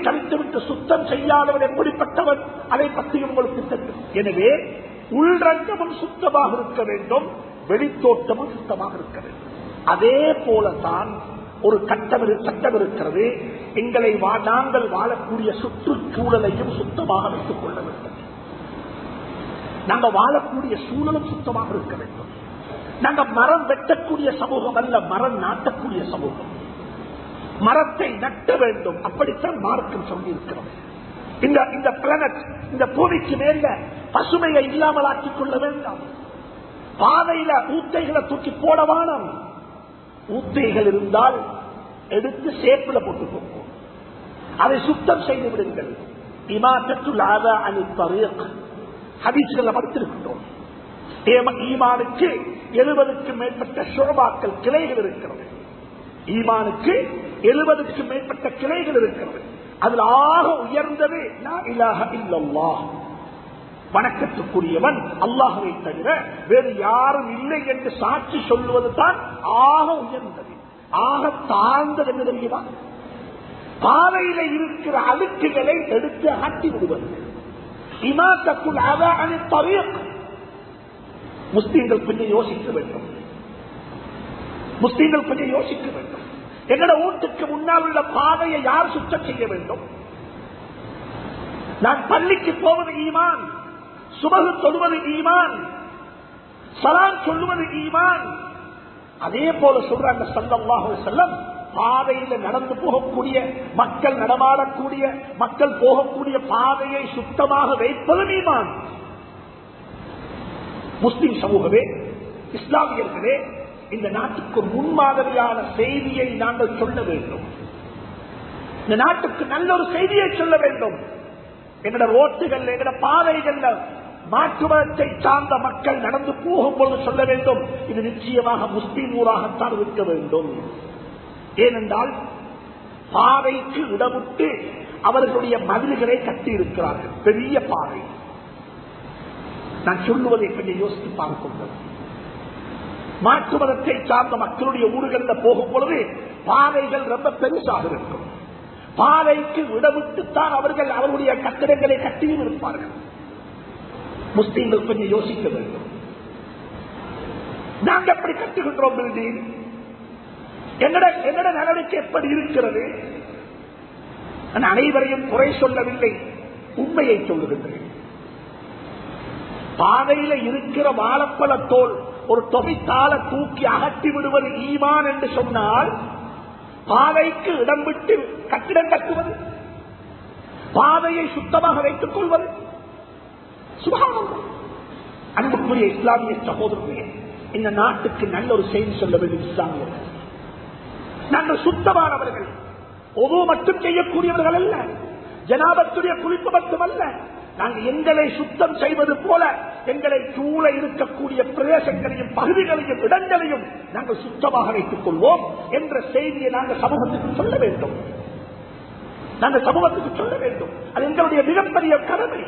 கழித்துவிட்டு சுத்தம் செய்யாதவன் எப்படிப்பட்டவன், அதை பற்றி உங்களுக்கு தெரியும். எனவே உள்ரங்கமும் சுத்தமாக இருக்க வேண்டும், வெளித்தோட்டமும் சுத்தமாக இருக்க வேண்டும். அதே போலதான் ஒரு சட்டம் இருக்கிறது. எங்களை நாங்கள் வாழக்கூடிய சுற்றுச்சூழலையும் சுத்தமாக வைத்துக் கொள்ள வேண்டும். நாங்கள் வாழக்கூடிய சூழலும் சுத்தமாக இருக்க வேண்டும். நாங்கள் மரம் வெட்டக்கூடிய சமூகம் அல்ல, மரம் நாட்டக்கூடிய சமூகம். மரத்தை நட்ட வேண்டும், அப்படித்தான் மார்க்கம் சொல்லி இருக்கிறோம். இந்த பிளானட், இந்த பூமிக்கு மேல பசுமையை இல்லாமல் ஆக்கிக் கொள்ள வேண்டாம். பாதையில ஊத்தைகளை தூக்கி போட வேண்டாம். ஊத்தைகள் இருந்தால் எடுத்து சேப்பில போட்டு போகும், அதை சுத்தம் செய்து விடுங்கள். இமாத்தத்துல் ஆதா அனித் தரீக் ஹதீஸ்களை படித்திருக்கின்றோம். ஈமானுக்கு 70க்கும் மேற்பட்ட ஷுஅபாக்கள், கிளைகள் இருக்கிறது. ஈமானுக்கு 70க்கும் மேற்பட்ட கிளைகள் இருக்கிறது. அதில் ஆக உயர்ந்தது லா இலாஹ இல்லல்லாஹ், வணக்கத்துக்குரியவன் அல்லாஹ்வை தவிர வேறு யாரும் இல்லை என்று சாட்சி சொல்லுவது தான் ஆக உயர்ந்தது. ஆக தாழ்ந்தது என்ன தெரியுமா? பாதையில இருக்கிற அழுக்குகளை எடுத்து அகற்றி விடுவது. இமாத்தத்துல் ஆதா அனித் தரீக். முஸ்லிம்கள் கொஞ்சம் யோசிக்க வேண்டும், முஸ்லிம்கள் கொஞ்சம் யோசிக்க வேண்டும். எங்களோட வீட்டுக்கு முன்னால் உள்ள பாதையை யார் சுத்தம் செய்ய வேண்டும்? நான் பள்ளிக்கு போவது ஈமான், சுபஹ் தொழுவது ஈமான், சலாம் சொல்லுவது ஈமான். அதே போல சொல்றாங்க ஸல்லல்லாஹு அலைஹி வஸல்லம், பாதையில நடந்து போகக்கூடிய மக்கள், நடமாடக்கூடிய மக்கள் போகக்கூடிய பாதையை சுத்தமாக வைப்பது ஈமான். முஸ்லிம் சமூகமே, இஸ்லாமியர்களே, இந்த நாட்டுக்கு முன்மாதிரியான செய்தியை நாங்கள் சொல்ல வேண்டும். இந்த நாட்டுக்கு நல்ல ஒரு செய்தியை சொல்ல வேண்டும். எங்களோட ரோட்டுகள், எங்களோட பாதைகள் மாற்று மதத்தை சார்ந்த மக்கள் நடந்து போகும்போது சொல்ல வேண்டும், இது நிச்சயமாக முஸ்லிம் ஊராகத்தான் இருக்க வேண்டும். ஏனென்றால் பாதைக்கு இடமிட்டு அவர்களுடைய மதில்களை கட்டி இருக்கிறார்கள், பெரிய பாதை. நான் சொல்லுவதை கொஞ்சம் யோசித்து பார்க்கும். மாற்று மதத்தை சார்ந்த மக்களுடைய ஊர்களில் போகும் பொழுது பாதைகள் ரொம்ப பெருசாக இருக்கும். பாதைக்கு இடமிட்டுத்தான் அவர்கள் அவருடைய கட்டிடங்களை கட்டியும் இருப்பார்கள். முஸ்லீம்கள் கொஞ்சம் யோசிக்க வேண்டும். நாங்கள் எப்படி கட்டுகின்றோம் பில்டிங்? என்னோட நலனுக்கு எப்படி இருக்கிறது? நான் அனைவரையும் குறை சொல்லவில்லை, உண்மையை சொல்லுகின்றேன். பாதையில இருக்கிற வாழைப்பழத்தோல் ஒரு தொகைத்தால தூக்கி அகற்றி விடுவது ஈமான் என்று சொன்னால், பாதைக்கு இடம் விட்டு கட்டிடம் கட்டுவது, பாதையை சுத்தமாக வைத்துக் கொள்வது சுபஹானல்லாஹ். அன்புக்குரிய இஸ்லாமிய சகோதரர்களே, இந்த நாட்டுக்கு நல்ல ஒரு செய்தி சொல்ல வேண்டும். இஸ்லாமியர்கள் நாங்கள் சுத்தமானவர்கள், ஒவ்வொரு மட்டும் செய்யக்கூடியவர்கள் அல்ல, ஜனாபத்துடைய குளிப்பு மட்டுமல்ல. நாங்கள் எங்களை சுத்தம் செய்வது போல எங்களை சூழ இருக்கக்கூடிய பிரதேசங்களையும் பகுதிகளையும் இடங்களையும் நாங்கள் சுத்தமாக வைத்துக் கொள்வோம் என்ற செய்தியை நாங்கள் சமூகத்துக்கு சொல்ல வேண்டும். நாங்கள் சமூகத்துக்கு சொல்ல வேண்டும். அது எங்களுடைய மிகப்பெரிய கடமை.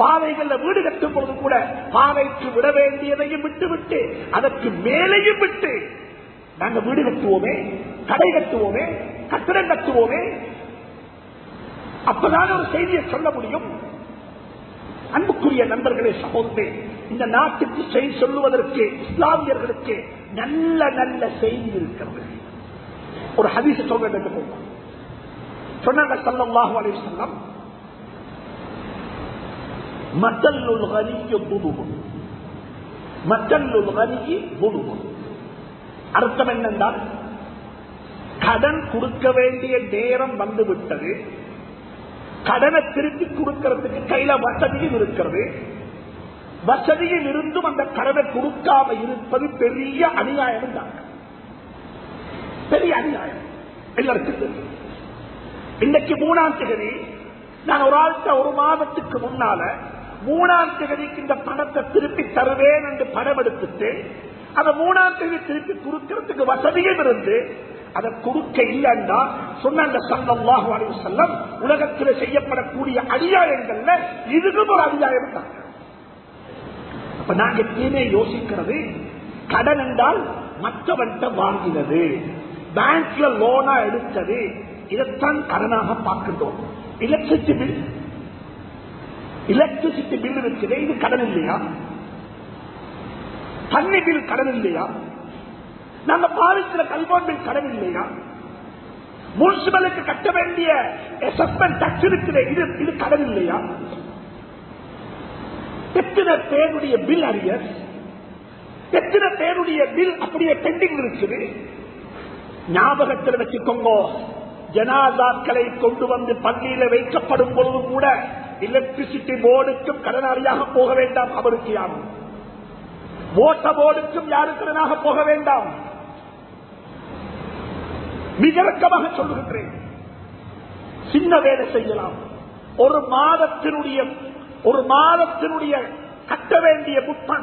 பாதைகள்ல வீடு கட்டும் பொழுது கூட பாதைக்கு விட வேண்டியதையும் விட்டுவிட்டு அதற்கு மேலேயும் விட்டு நாங்கள் வீடு கட்டுவோமே, கடை கட்டுவோமே, கட்டிடம் கட்டுவோமே. அப்பதான் ஒரு செய்தியை சொல்ல முடியும். அன்புக்குரிய நண்பர்களே, சகோதரே, இந்த நாட்டுக்கு செய்தி சொல்லுவதற்கு இஸ்லாமியர்களுக்கு நல்ல நல்ல செய்தி இருக்கிறது. ஒரு ஹதீஸ் சொல்றது சொன்னாங்க ஸல்லல்லாஹு அலைஹி வஸல்லம், மத்தல்லுல் கனியு துதுபுன், மத்தல்லுல் கனியு துதுபுன். அர்த்தம் என்னென்றால், கடன் கொடுக்க வேண்டிய நேரம் வந்துவிட்டது, கடனை திருப்பி கொடுக்கிறதுக்கு கையில வசதியும் இருக்கிறது, வசதியில் இருந்தும் அந்த கடனை கொடுக்காம இருப்பது பெரிய அநியாயம் தான். பெரிய அநியாயம் எல்லாருக்கும் தெரியும். இன்னைக்கு 3ஆம் தேதி நான் ஒரு ஆள்கிட்ட ஒரு மாதத்துக்கு முன்னால 3ஆம் தேதிக்கு இந்த பணத்தை திருப்பி தருவேன் என்று பணம் எடுத்துட்டு அதை 3ஆம் தேதி திருப்பி கொடுக்கிறதுக்கு வசதியும் இருந்து அதை கொடுக்க இல்லைன்னா சொன்னாங்க ஸல்லல்லாஹு அலைஹி வஸல்லம், உலகத்தில் செய்யப்படக்கூடிய அநியாயங்கள்ல இதுக்கும் ஒரு அநியாயம் தான். அப்ப நாங்க எப்பயுமே யோசிக்கிறது, கடன் என்றால் மற்றவன்கிட்ட வாங்கினது, பேங்க்ல லோனா எடுத்தது, இதைத்தான் கடனாக பார்க்கிறோம். எலக்ட்ரிசிட்டி பில் இருக்குது, இது கடன் இல்லையா? தண்ணி பில் கடன் இல்லையா? நாங்க பாதிக்கிற கல்வான் பில் கடன் இல்லையா? முனிசிபலுக்கு கட்ட வேண்டிய அசஸ்மெண்ட் டாக்ஸ் இருக்குது, இது கடன் இல்லையா? எத்தனை பேருடைய பில் அரியர்ஸ், எத்தனை பேருடைய பில் அப்படியே பெண்டிங் இருக்குது. ஞாபகத்தில் வச்சுக்கோங்க, ஜனாதாக்களை கொண்டு வந்து பள்ளியில வைக்கப்படும் பொழுது கூட எலக்ட்ரிசிட்டி போர்டுக்கும் கடனாளியாக போக வேண்டாம். அவருக்கு யாரும் ஓட்ட போர்டுக்கும் யாரும் கடனாக போக வேண்டாம். மிக இறக்கமாக சொல்லுகின்றேன், சின்ன வேலை செய்யலாம். ஒரு மாதத்தினுடைய கட்ட வேண்டிய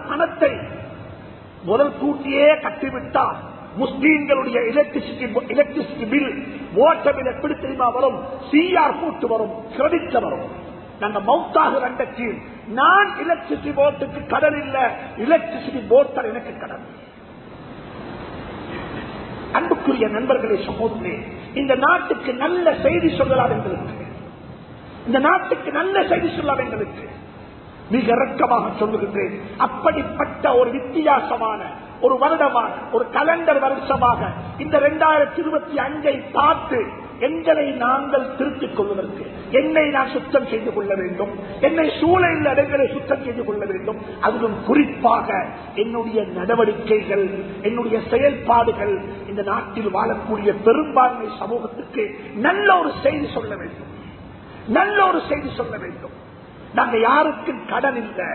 பணத்தை முதல் கூட்டியே கட்டிவிட்டால் முஸ்லீம்களுடைய எலக்ட்ரிசிட்டி பில், வாட்டர் பில் எப்படி தெரியுமா வரும்? சிஆர் கூட்டு வரும், கிரெடிட் வரும். நாங்க மவுத்தாக கண்டச்சு நான் எலக்ட்ரிசிட்டி போர்டுக்கு கடன் இல்ல, எலக்ட்ரிசிட்டி போர்டு எனக்கு கடன். அன்புக்குரிய நண்பர்களே, சகோதரே, இந்த நாட்டுக்கு நல்ல செய்தி சொல்லலாம் எங்களுக்கு, இந்த நாட்டுக்கு நல்ல செய்தி சொல்லலாம் எங்களுக்கு. மிக இறக்கமாக சொல்லுகின்றேன், அப்படிப்பட்ட ஒரு வித்தியாசமான ஒரு வருடமாக, ஒரு கலண்டர் வருஷமாக இந்த 2025 பார்த்து எங்களை நாங்கள் திருத்திக் கொள்வதற்கு, என்னை நான் சுத்தம் செய்து கொள்ள வேண்டும், என்னை சூழலில் இடங்களை சுத்தம் செய்து கொள்ள வேண்டும். அதிலும் குறிப்பாக என்னுடைய நடவடிக்கைகள், என்னுடைய செயல்பாடுகள் இந்த நாட்டில் வாழக்கூடிய பெரும்பான்மை சமூகத்துக்கு நல்ல ஒரு செய்தி சொல்ல வேண்டும், நல்ல ஒரு செய்தி சொல்ல வேண்டும். நாங்க யாருக்கும் கடன் இல்லை,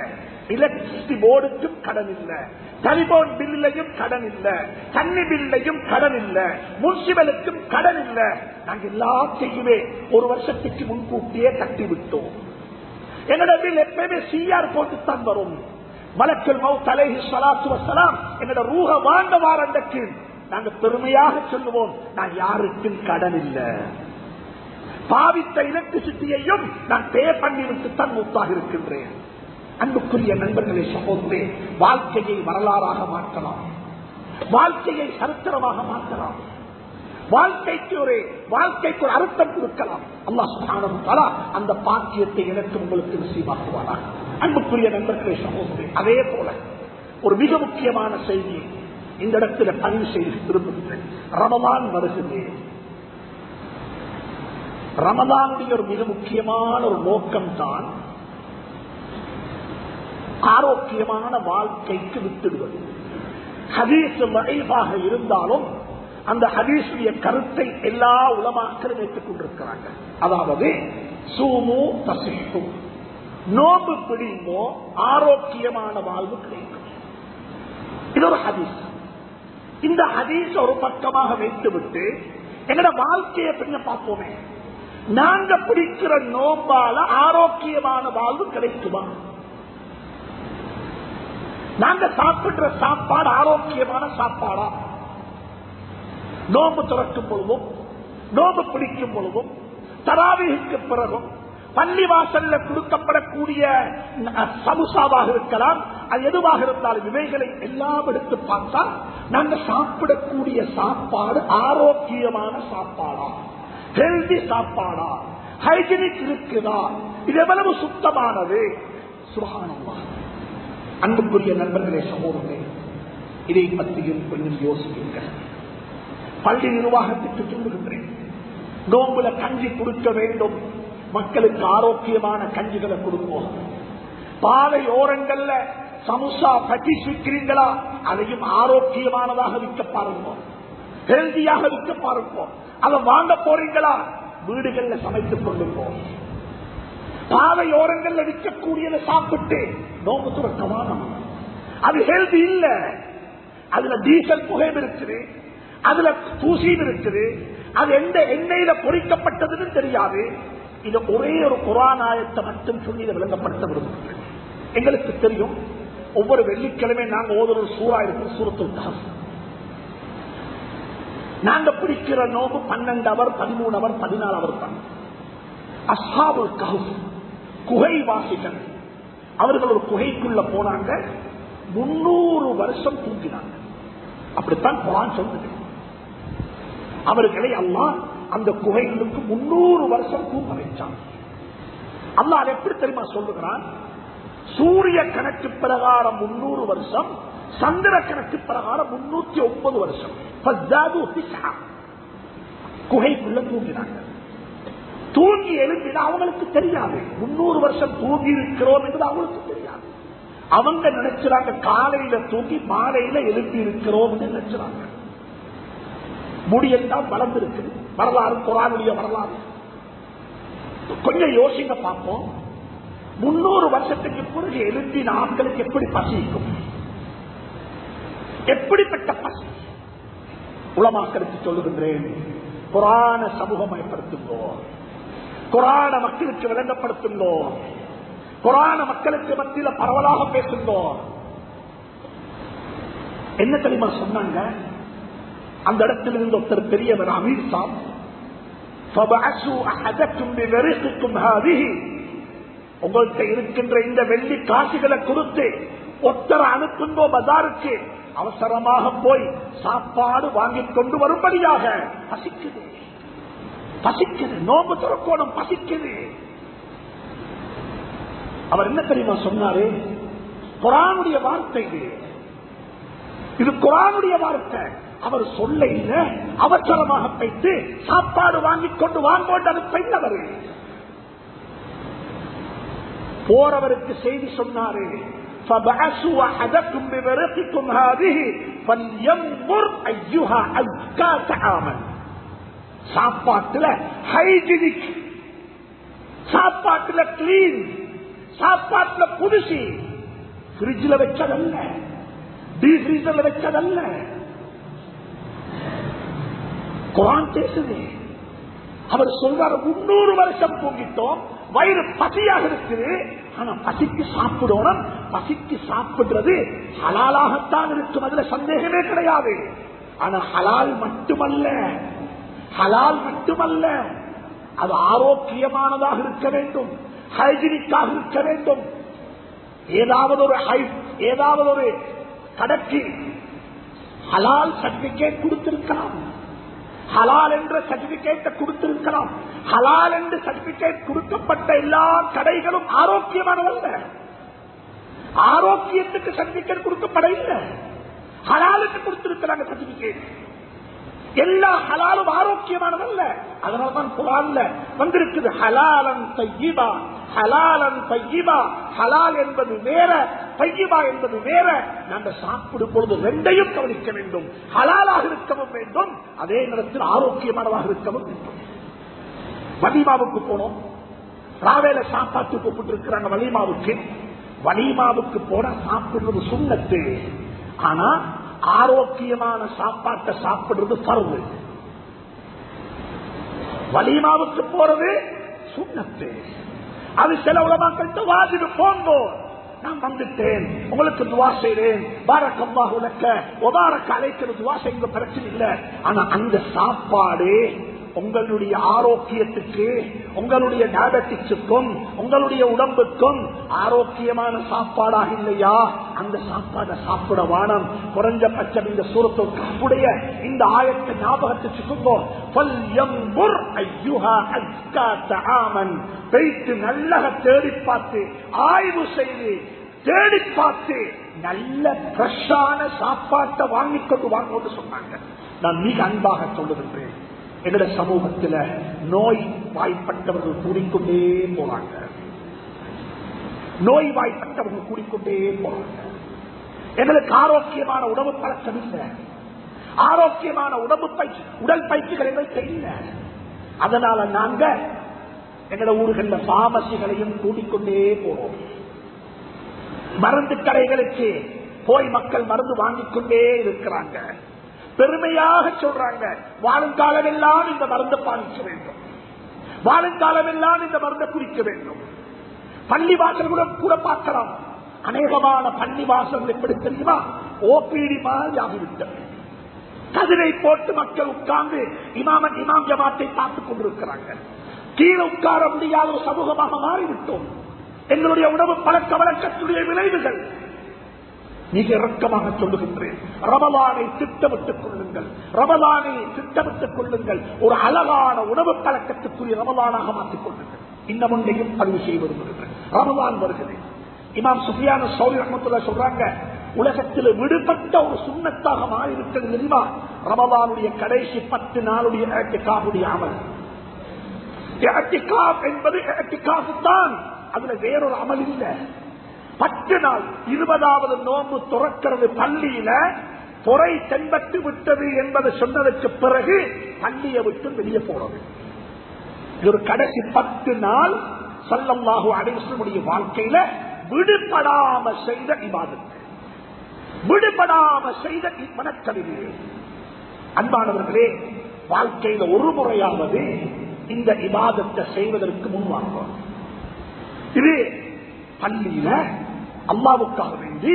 எலக்ட்ரிசிட்டி போர்டுக்கும் கடன் இல்லை, டெலிபோன் பில்லையும் கடன் இல்லை, தண்ணி பில்லையும் கடன் இல்லை, முனிசிபலுக்கும் கடன் இல்லை. நாங்க எல்லாத்தையுமே ஒரு வருஷத்துக்கு முன்கூட்டியே கட்டிவிட்டோம். என்னோட பில் எப்பயுமே சிஆர் போட்டுத்தான் வரும். மலக்குல் மௌத் அலைஹிஸ்ஸலாத்து வஸ்ஸலாம் என்னோட ரூஹ வாங்க வாரண்டக்கு நாங்க பெருமையாக சொல்லுவோம், நான் யாருக்கும் கடன் இல்லை. பாவித்த எலக்ட்ரிசிட்டியையும் நான் பே பண்ணிவிட்டு தான் மூத்தாக இருக்கின்றேன். அன்புக்குரிய நண்பர்களே, சகோதரே, வாழ்க்கையை வரலாறாக மாற்றலாம், வாழ்க்கையை சரித்திரமாக மாற்றலாம், வாழ்க்கைக்கு ஒரு அர்த்தம் கொடுக்கலாம். அல்லாஹ் சுப்ஹானஹு வ தஆலா அந்த பாக்கியத்தை எனக்கு உங்களுக்கு நசீபாக்குவாரா. அன்புக்குரிய நண்பர்களே, சகோதரே, அதே போல ஒரு மிக முக்கியமான செய்தி இந்த இடத்துல பதிவு செய்து திரும்புகிறேன். ரமலான் வருகிறது. ரமலானுடைய ஒரு மிக முக்கியமான ஒரு நோக்கம் தான் ஆரோக்கியமான வாழ்க்கைக்கு விட்டுடுவது. ஹதீஸ் லைஃபாக இருந்தாலும் அந்த ஹதீஸுடைய கருத்தை எல்லா உலமாக்களும் ஏற்றுக் கொண்டிருக்கிறாங்க. அதாவது சூமு தசிஹு, நோம்பு பிடிங்கோ ஆரோக்கியமான வாழ்வு கிடைக்கும். இது ஒரு ஹதீஸ். இந்த ஹதீஸ் ஒரு பக்கமாக வைத்துவிட்டு எங்களோட வாழ்க்கையை கொஞ்சம் பார்ப்போமே. நாங்க பிடிக்கிற நோம்பால ஆரோக்கியமான வாழ்வு கிடைக்குமா? நாங்க சாப்பிடுற சாப்பாடு ஆரோக்கியமான சாப்பாடா? நோம்பு துறக்கும் பொழுதும் நோம்பு பிடிக்கும் பொழுதும் தராவீஹுக்கு பிறகும் பள்ளிவாசல்ல கொடுக்கப்படக்கூடிய சமுசாவாக இருக்கலாம், அது எதுவாக இருந்தாலும் இவைகளை எல்லாம் எடுத்து பார்த்தா நாங்க சாப்பிடக்கூடிய சாப்பாடு ஆரோக்கியமான சாப்பாடா, ஹெல்தி சாப்பாடா, ஹைஜீனிக் இருக்குதா, இது எவ்வளவு சுத்தமானது? சுப்ஹானல்லாஹ். அன்புக்குரிய நண்பர்களே, சகோதரர்களே, இதை பற்றியும் கொஞ்சம் யோசிக்க. பள்ளி நிர்வாகத்துக்கு சொல்லுகின்றேன், நோம்புல கஞ்சி கொடுக்க வேண்டும், மக்களுக்கு ஆரோக்கியமான கஞ்சிகளை கொடுப்போம். பாதை ஓரங்கள்ல சமுசா பட்டிஸ் விற்கிறீங்களா, அதையும் ஆரோக்கியமானதாக விற்க பாருங்க, ஹெல்தியாக விற்க பாருங்க. அதை வாங்க போறீங்களா, வீடுகள்ல சமைத்துக் கொள்ளுவோம். பாதை ஓரங்கள்ல விற்கக்கூடியதை சாப்பிட்டு நோம்பு துறக்கமான அது ஹெல்தி இல்ல. அதுல டீசல் புகையும் இருக்குது, அதுல தூசியும் இருக்குது, அது எந்த எண்ணெயில பொறிக்கப்பட்டதுன்னு தெரியாது. இது ஒரே ஒரு குர்ஆன் ஆயத்தை மட்டும் சொல்லி இதை விளங்கப்படுத்த விரும்புகிறேன். எங்களுக்கு தெரியும், ஒவ்வொரு வெள்ளிக்கிழமை நாங்க ஓதுற சூரா இருக்கு, சூரத்துல் கஹஃப். நாங்க பிடிக்கிற நோம்பு 12 அவர், 13 அவர், 14 அவர் தான். அஸ்ஹாபுல் கஹஃப் குகை வாசிகள், அவர்கள் ஒரு குகைக்குள்ள போனாங்க, 300 வருஷம் தூங்கினாங்க. அப்படித்தான் குர்ஆன் சொல்லுது. அவர்களை அல்லாஹ் அந்த குகைகளுக்கு 300 வருஷம் தூங்க வைச்சான். அல்லாஹ் எப்படி தெரியுமா சொல்லுகிறான்? சூரிய கணக்கு பிரகாரம் 300 வருஷம், சந்திர கணக்கு பிரகாரம் 309 வருஷம். குகைக்குள்ள தூங்கினாங்க. தூங்கி எழுப்பினா அவங்களுக்கு தெரியாது 300 வருஷம் தூங்கி இருக்கிறோம் என்பது அவங்களுக்கு தெரியாது. அவங்க நினைச்சாங்க காலையில தூங்கி மாலையில எழுப்பி இருக்கிறோம் நினைச்சாங்க. முடியெல்லாம் வளர்ந்து வரலாறு, குர்ஆனுடைய வரலாறு. கொஞ்சம் யோசிங்க பார்ப்போம். 300 வருஷத்துக்கு பிறகு எழுப்பின ஆட்களுக்கு எப்படி பசிக்கும்? எப்படிப்பட்ட பசி? உலமாக்களுக்கு சொல்லுகின்றேன், குர்ஆனை சமூகமயப்படுத்துங்கோ, குர்ஆனை மக்களுக்கு விளங்கப்படுத்துங்கோ, குர்ஆனை மக்களுக்கு மத்தியில் பரவலாக பேசுங்கோ. என்ன தெரியுமா சொன்னாங்க? அந்த இடத்தில் இருந்து ஒருத்தர் பெரியவர் அமீர் சாப், உங்கள்கிட்ட இருக்கின்ற இந்த வெள்ளி காசுகளை கொடுத்து ஒருத்தர் அனுப்புங்கோ பஜாருக்கு, அவசரமாக போய் சாப்பாடு வாங்கிக் கொண்டு வரும்படியாக. பசிக்குது, பசிக்குது, நோம்பு துறக்கோணம், பசிக்குது. அவர் என்ன தெரியுமா சொன்னாரு? குர்ஆனுடைய வார்த்தை இது குர்ஆனுடைய வார்த்தை. அவர் சொல்ல இல்ல, அவசரமாக போயிட்டு சாப்பாடு வாங்கிக் கொண்டு வாங்கோண்டு அனுப்பவர். போறவருக்கு செய்தி சொன்னாரு, சாப்பாட்டுல ஹைஜீனிக், சாப்பாட்டுல கிளீன், சாப்பாட்டுல புதுசி, பிரிட்ஜ்ல வச்சதல்ல, டீப் ஃப்ரீசர்ல வச்சதல்ல. குர்ஆன் பேசுது. அவர் சொல்றாரு, 300 வருஷம் தூங்கிட்டோம், வயிறு பசியாக இருக்குது, ஆனா பசிக்கு சாப்பிடணும். பசிக்கு சாப்பிடுறது ஹலாலாகத்தான் இருக்கும், அதுல சந்தேகமே கிடையாது. ஆனா ஹலால் மட்டுமல்ல, ஹலால் மட்டுமல்ல, அது ஆரோக்கியமானதாக இருக்க வேண்டும், ஹைஜீனிக்காக இருக்க வேண்டும். ஏதாவது ஒரு கடைக்கு ஹலால் சர்டிபிகேட் கொடுத்திருக்கலாம், ஹலால் என்ற சர்டிபிகேட் கொடுத்திருக்கலாம். ஹலால் என்ற சர்டிபிகேட் கொடுக்கப்பட்ட எல்லா கடைகளும் ஆரோக்கியமானதல்ல, ஆரோக்கியத்துக்கு சர்டிபிகேட் கொடுக்கப்படவில்லை. ஹலாலுக்கு கொடுத்திருக்கிறாங்க சர்டிபிகேட். எல்லா ஹலாலும் ஆரோக்கியமானதல்ல. அதனால்தான் குர்ஆன்ல வந்திருக்குது ஹலாலன் தய்யிபா, ஹலாலன் தய்யிபா. ஹலால் என்பது வேற, தய்யிபா என்பது வேற. நாங்கள் சாப்பிடும் பொழுது ரெண்டையும் கவனிக்க வேண்டும். ஹலாலாக இருக்கவும் வேண்டும், அதே நேரத்தில் ஆரோக்கியமானதாக இருக்கவும் வேண்டும். வலிமாவுக்கு போனோம், ராவேல சாப்பாட்டு கூப்பிட்டு இருக்கிறாங்க வலிமாவுக்கு. வலிமாவுக்கு போன சாப்பிடுறது சுன்னத்து, ஆனா ஆரோக்கியமான சாப்பாட்டை சாப்பிடுறது பர்வு. வலிமாவுக்கு போறது சுன்னத்து, அது சில உலமாக்கள் வாஜிபு. போங்கோ, நான் வந்துட்டேன், உங்களுக்கு துவா செய்றேன், பாரக்கல்லாஹு லக்க வ பாரக அலைக்க துவா செய்யுங்க, பிரச்சனை இல்லை. ஆனா அந்த சாப்பாடு உங்களுடைய ஆரோக்கியத்துக்கு, உங்களுடைய டயபெட்டிக்ஸுக்கும், உங்களுடைய உடம்புக்கும் ஆரோக்கியமான சாப்பாடாக இல்லையா, அந்த சாப்பாடை சாப்பிட வானம். குறைஞ்சபட்சம் இந்த சூரத்துல் கஹ்ஃபுடைய இந்த ஆயத்தை ஞாபகத்துக்கு வைத்து நல்ல தேடி பார்த்து, ஆய்வு செய்து தேடி பார்த்து நல்ல ஃப்ரெஷ்ஷான சாப்பாட்டை வாங்கிக்கொண்டு வாங்கன்னு சொன்னாங்க. நான் மிக அன்பாக சொல்லுகின்றேன், எங்கள சமூகத்தில் நோய் வாய்ப்பட்டவர்கள் கூடிக்கொண்டே போறாங்க. நோய் வாய்ப்பட்டவர்கள் கூடிக்கொண்டே போறாங்க. எங்களுக்கு ஆரோக்கியமான உணவு பழக்கம் இல்லை, ஆரோக்கியமான உடல் பயிற்சிகள் எங்களுக்கு இல்லை. அதனால நாங்க எங்களோட ஊர்களில் பார்மசிகளையும் கூட்டிக்கொண்டே போறோம். மருந்து கடைகளுக்கு போய் மக்கள் மருந்து வாங்கிக் கொண்டே இருக்கிறாங்க. பெருமையாக சொல்றாங்க, வாழுங்காலம் எல்லாம் இந்த மருந்தை பாதிக்க வேண்டும், வாழுங்காலம் எல்லாம் இந்த மருந்தை குடிக்க வேண்டும். பள்ளி வாசல் கூட பார்க்கலாம். அநேகமான பள்ளி வாசல் எப்படி தெரியுமா, ஓபிடி மாதிரி ஆகிவிட்டது. கதிரை போட்டு மக்கள் உட்கார்ந்து இமாம் ஜமாத்தை பார்த்துக் கொண்டிருக்கிறாங்க. கீழே உட்கார முடியாத ஒரு சமூகமாக மாறிவிட்டோம். எங்களுடைய உணவு பழக்க வழக்கத்துடைய விளைவுகள். மிக இறக்கமாக சொல்லுகின்றேன், ரமலானை திட்டமிட்டுக் கொள்ளுங்கள், ரமலானை திட்டமிட்டுக் கொள்ளுங்கள். ஒரு அழகான உணவு பழக்கத்துக்குரிய ரமலானாக மாற்றிக் கொள்ளுங்கள். இன்னமுண்டையும் பதிவு செய்ய விரும்புகிறேன். ரமலான் வருகிறது. இமாம் சுஃபியான் ஸௌரி ரஹ்மத்துல்லாஹி சொல்றாங்க, உலகத்தில் விடுபட்ட ஒரு சுன்னத்தாக மாறி இருக்கிறது தெரியுமா, ரமலானுடைய கடைசி 10 நாளுடைய இஅ்திகாஃபுடைய அமல். இஅ்திகாஃப் என்பது இஅ்திகாஃப் தான், அதுல வேறொரு அமல் இல்லை. 10 நாள் 20வது நோன்பு துறக்கிறது பள்ளியில பொறை தென்பட்டு விட்டது என்பதை சொன்னதற்கு பிறகு பள்ளியை விட்டு வெளியே போறது. இது ஒரு கடைசி 10 நாள் ஸல்லல்லாஹு அலைஹி வஸல்லம் வாழ்க்கையில விடுபடாம செய்த இபாதத், விடுபடாம செய்த மனக்கவிதை. அன்பானவர்களே, வாழ்க்கையில ஒரு முறையாவது இந்த இபாதத்தை செய்வதற்கு முன்வாங்க. இது பள்ளியில அல்லாஹ்வுக்காக வேண்டி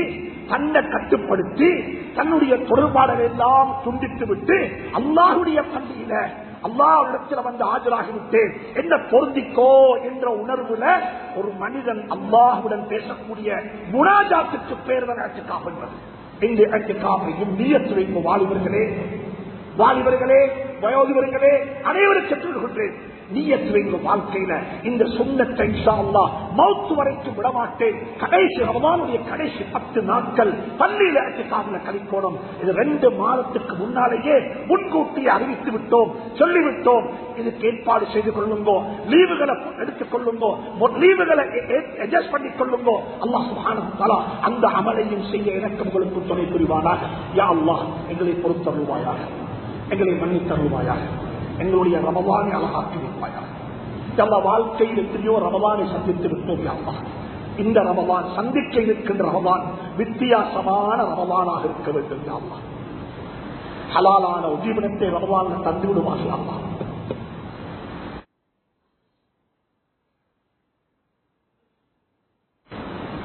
தன்னை கட்டுப்படுத்தி தன்னுடைய தொடர்பாடல் எல்லாம் துண்டித்து விட்டு அல்லாஹ்வுடைய பள்ளியில அல்லாஹ்விடத்தில் வந்து ஆஜராகிவிட்டேன் என்ன பொருந்திக்கோ என்ற உணர்வுல ஒரு மனிதன் அல்லாஹ்வுடன் பேசக்கூடிய முனாஜாத்துக்கு பேர் தான் இஅ்திகாஃப் என்பது. இந்த இஅ்திகாஃபையும் நியத் வைக்கும் வாலிபர்களே, வயோதிபர்களே, அனைவருக்கும் சொல்லுகின்றேன், நியத் வைக்கும் வாழ்க்கையில இந்த சுன்னத்தை இன்ஷா அல்லாஹ் மௌத் வரைக்கும் விடமாட்டேன். கடைசி ரமலானுடைய கடைசி 10 நாட்கள் பள்ளியில இஅ்திகாஃப்ல கழிக்கணும். இது 2 மாதத்துக்கு முன்னாலேயே முன்கூட்டியே அறிவித்து விட்டோம், சொல்லிவிட்டோம். இதுக்கு ஏற்பாடு செய்து கொள்ளுங்கோ, லீவுகளை எடுத்துக் கொள்ளுங்கோ, லீவுகளை அட்ஜஸ்ட் பண்ணிக் கொள்ளுங்கோ. அல்லாஹ் சுப்ஹானஹு வ தஆலா அந்த அமலையும் செய்ய எனக்கு உங்களுக்கு துணை புரிவானாக. யா அல்லாஹ், எங்களை பொறுத்தருள்வாயாக, எங்களை மன்னித்தருள்வாயாக, எங்களுடைய ரமலானை அழகாக்கி வைப்பாயாக. எல்லா வாழ்க்கையில் எத்தனையோ ரமலானை சந்தித்து விட்டோம். யா அல்லாஹ், இந்த ரமலான் சந்திக்க இருக்கின்ற ரமலான் வித்தியாசமான ரமலானாக இருக்க வேண்டும். யா அல்லாஹ், ஹலாலான உஜீவனத்தை ரமலான் தந்து விடுவாங்க. யா அல்லாஹ்,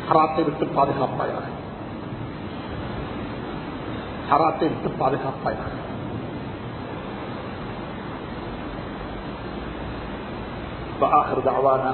ஹராத்தை விட்டு பாதுகாப்பாயாக, ஹராத்தை விட்டு பாதுகாப்பாயாக. وآخر دعوانا